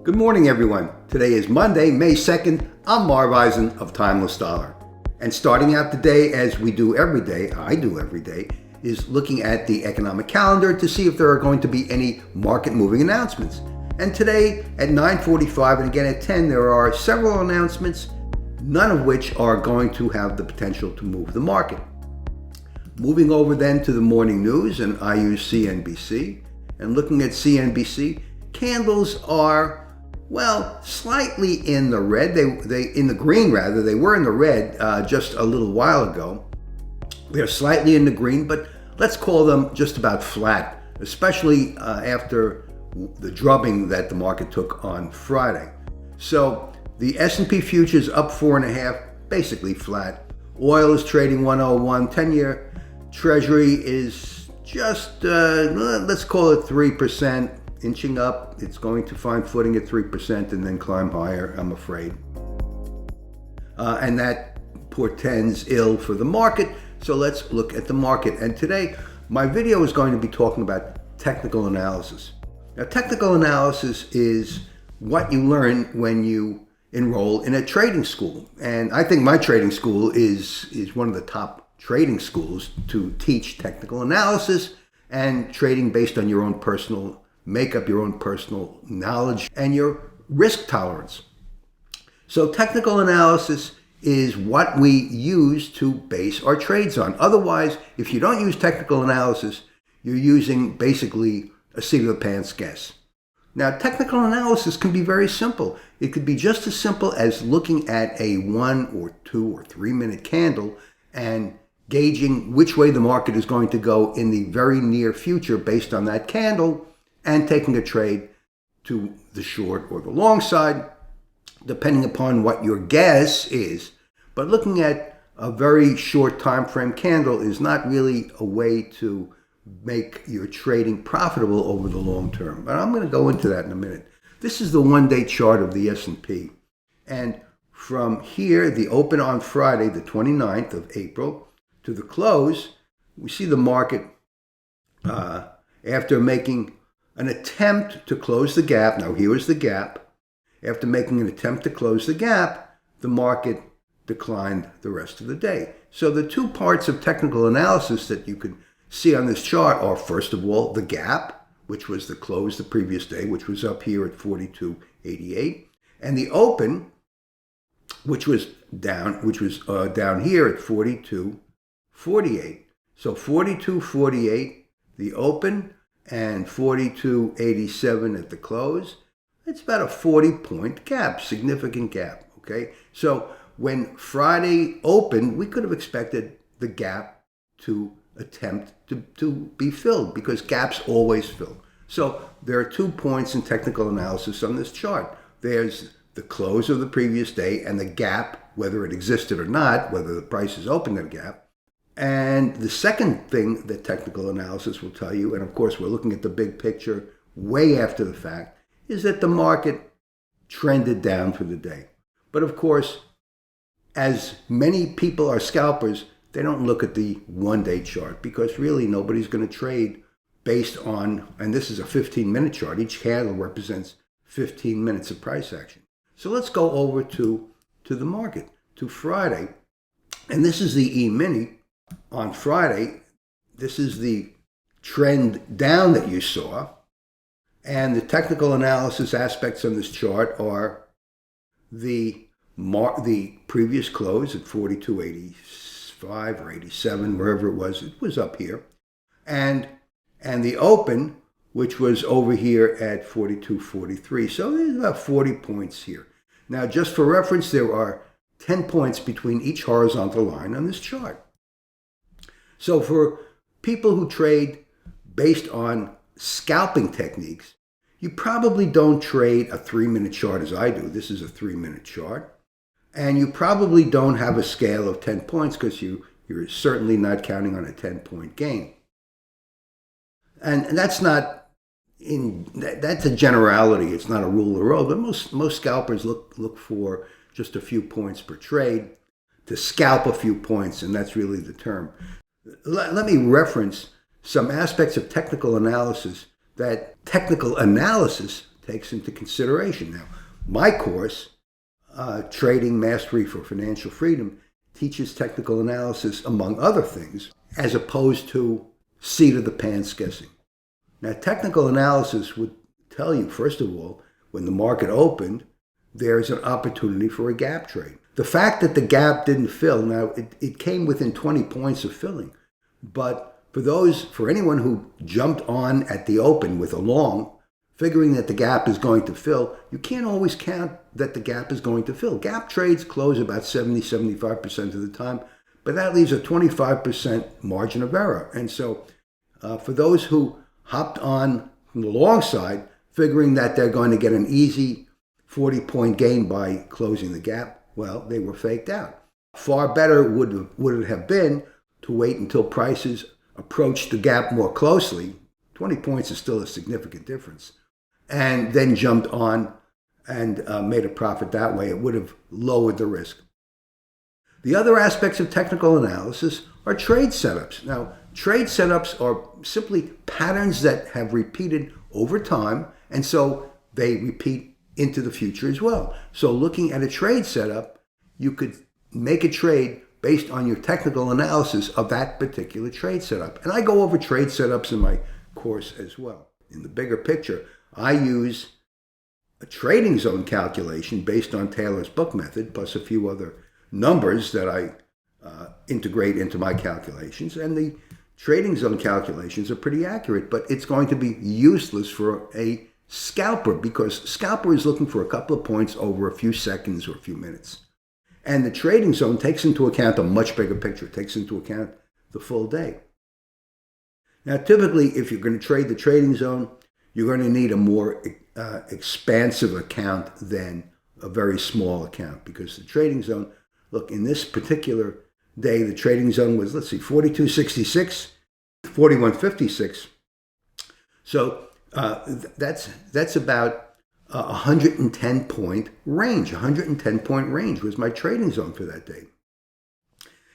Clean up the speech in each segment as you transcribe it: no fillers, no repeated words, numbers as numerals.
Good morning, everyone. Today is Monday, May 2nd. I'm Marv Eisen of Timeless Dollar. And starting out the day, as we do every day, I do every day, is looking at the economic calendar to see if there are going to be any market-moving announcements. And today at 9:45 and again at 10, there are several announcements, none of which are going to have the potential to move the market. Moving over then to the morning news, and I use CNBC. And looking at CNBC, candles are, well, slightly in the red. They in the green rather. They were in the red just a little while ago. They're slightly in the green, but let's call them just about flat, especially after the drubbing that the market took on Friday. So the S&P futures up 4.5, basically flat. Oil is trading 101. 10-year Treasury is just, let's call it 3%. Inching up. It's going to find footing at 3% and then climb higher, I'm afraid. And that portends ill for the market. So let's look at the market. And today, my video is going to be talking about technical analysis. Now, technical analysis is what you learn when you enroll in a trading school. And I think my trading school is one of the top trading schools to teach technical analysis and trading based on your own personal makeup, your own personal knowledge, and your risk tolerance. So technical analysis is what we use to base our trades on. Otherwise, if you don't use technical analysis, you're using basically a seat of the pants guess. Now, technical analysis can be very simple. It could be just as simple as looking at a 1 or 2 or 3 minute candle and gauging which way the market is going to go in the very near future based on that candle, and taking a trade to the short or the long side, depending upon what your guess is. But looking at a very short time frame candle is not really a way to make your trading profitable over the long term. But I'm going to go into that in a minute. This is the one-day chart of the S&P. And from here, the open on Friday, the 29th of April, to the close, we see the market after making an attempt to close the gap. Now, here is the gap. After making an attempt to close the gap, the market declined the rest of the day. So the two parts of technical analysis that you can see on this chart are, first of all, the gap, which was the close the previous day, which was up here at 42.88, and the open, which was down here at 42.48. So 42.48, the open, and 42.87 at the close. It's about a 40-point gap, significant gap, okay? So when Friday opened, we could have expected the gap to attempt to be filled because gaps always fill. So there are 2 points in technical analysis on this chart. There's the close of the previous day and the gap, whether it existed or not, whether the price is open at a gap. And the second thing that technical analysis will tell you, and of course we're looking at the big picture way after the fact, is that the market trended down for the day. But of course, as many people are scalpers, they don't look at the one-day chart because really nobody's going to trade based on, and this is a 15-minute chart. Each candle represents 15 minutes of price action. So let's go over to the market, to Friday. And this is the E-mini. On Friday, this is the trend down that you saw, and the technical analysis aspects on this chart are the previous close at 42.85 or 87, wherever it was up here, and the open, which was over here at 42.43. So there's about 40 points here. Now, just for reference, there are 10 points between each horizontal line on this chart. So for people who trade based on scalping techniques, you probably don't trade a 3-minute chart as I do. This is a 3-minute chart. And you probably don't have a scale of 10 points because you're certainly not counting on a 10-point gain. And that's not that's a generality. It's not a rule of the road. But most scalpers look for just a few points per trade, to scalp a few points, and that's really the term. Let me reference some aspects of technical analysis takes into consideration. Now, my course, Trading Mastery for Financial Freedom, teaches technical analysis, among other things, as opposed to seat of the pants guessing. Now, technical analysis would tell you, first of all, when the market opened, there's an opportunity for a gap trade. The fact that the gap didn't fill, now it came within 20 points of filling, but for anyone who jumped on at the open with a long, figuring that the gap is going to fill, you can't always count that the gap is going to fill. Gap trades close about 70-75% of the time, but that leaves a 25% margin of error. And so for those who hopped on from the long side, figuring that they're going to get an easy 40-point gain by closing the gap, well, they were faked out. Far better would it have been to wait until prices approached the gap more closely. 20 points is still a significant difference. And then jumped on and made a profit that way. It would have lowered the risk. The other aspects of technical analysis are trade setups. Now, trade setups are simply patterns that have repeated over time, and so they repeat into the future as well. So looking at a trade setup, you could make a trade based on your technical analysis of that particular trade setup. And I go over trade setups in my course as well. In the bigger picture, I use a trading zone calculation based on Taylor's book method, plus a few other numbers that I integrate into my calculations. And the trading zone calculations are pretty accurate, but it's going to be useless for a scalper, because scalper is looking for a couple of points over a few seconds or a few minutes. And the trading zone takes into account a much bigger picture. It takes into account the full day. Now, typically, if you're going to trade the trading zone, you're going to need a more expansive account than a very small account, because the trading zone, look, in this particular day, the trading zone was, 42.66, 41.56. So that's about 110-point range. 110-point range was my trading zone for that day.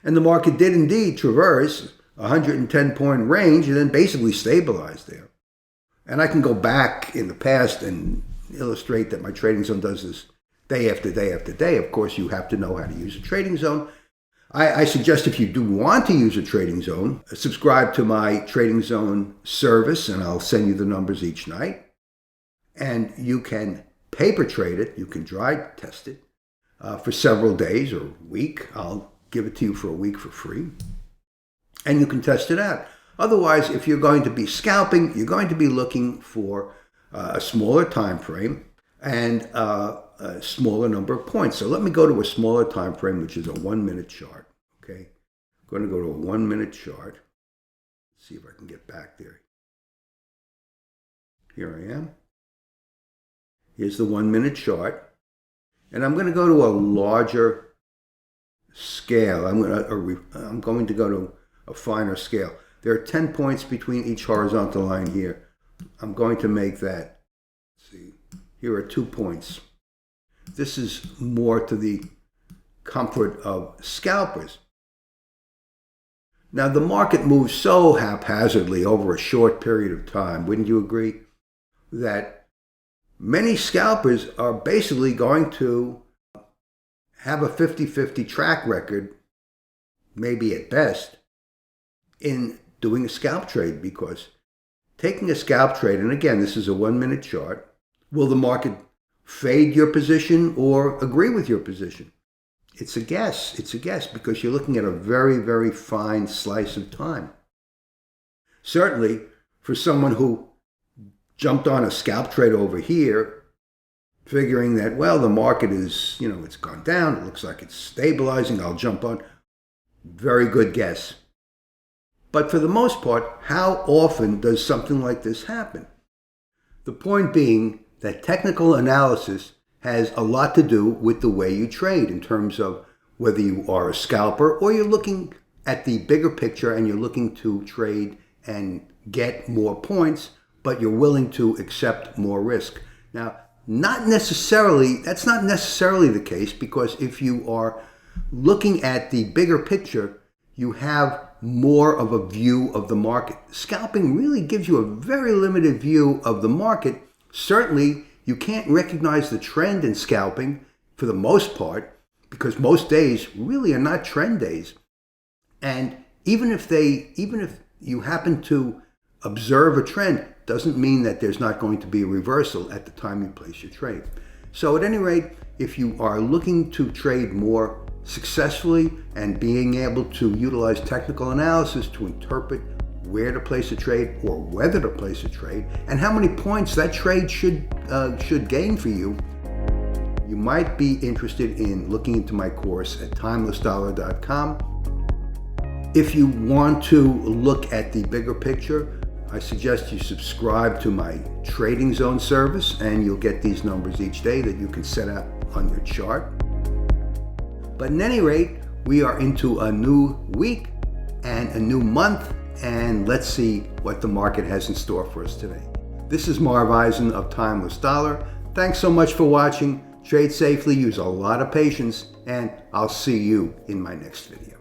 And the market did indeed traverse 110-point range and then basically stabilized there. And I can go back in the past and illustrate that my trading zone does this day after day after day. Of course, you have to know how to use a trading zone. I suggest if you do want to use a trading zone, subscribe to my trading zone service, and I'll send you the numbers each night. And you can paper trade it. You can dry test it for several days or a week. I'll give it to you for a week for free. And you can test it out. Otherwise, if you're going to be scalping, you're going to be looking for a smaller time frame and a smaller number of points. So let me go to a smaller time frame, which is a 1-minute chart. Okay, I'm going to go to a 1-minute chart. Let's see if I can get back there. Here I am. Here's the 1-minute chart. And I'm going to go to a larger scale. I'm going to go to a finer scale. There are 10 points between each horizontal line here. I'm going to make that, let's see, here are 2 points. This is more to the comfort of scalpers. Now, the market moves so haphazardly over a short period of time, wouldn't you agree, that many scalpers are basically going to have a 50-50 track record, maybe at best, in doing a scalp trade, because taking a scalp trade, and again, this is a 1-minute chart, will the market fade your position or agree with your position? It's a guess. It's a guess because you're looking at a very, very fine slice of time. Certainly, for someone who jumped on a scalp trade over here, figuring that, well, the market is, it's gone down, it looks like it's stabilizing, I'll jump on. Very good guess. But for the most part, how often does something like this happen? The point being that technical analysis has a lot to do with the way you trade in terms of whether you are a scalper or you're looking at the bigger picture and you're looking to trade and get more points, but you're willing to accept more risk. Now, that's not necessarily the case, because if you are looking at the bigger picture, you have more of a view of the market. Scalping really gives you a very limited view of the market. Certainly, You can't recognize the trend in scalping for the most part, because most days really are not trend days. And even if you happen to observe a trend, doesn't mean that there's not going to be a reversal at the time you place your trade. So at any rate, if you are looking to trade more successfully and being able to utilize technical analysis to interpret where to place a trade or whether to place a trade and how many points that trade should gain for you, you might be interested in looking into my course at timelessdollar.com. If you want to look at the bigger picture, I suggest you subscribe to my Trading Zone service, and you'll get these numbers each day that you can set up on your chart. But at any rate, we are into a new week and a new month, and let's see what the market has in store for us today. This is Marv Eisen of Timeless Dollar. Thanks so much for watching. Trade safely, use a lot of patience, and I'll see you in my next video.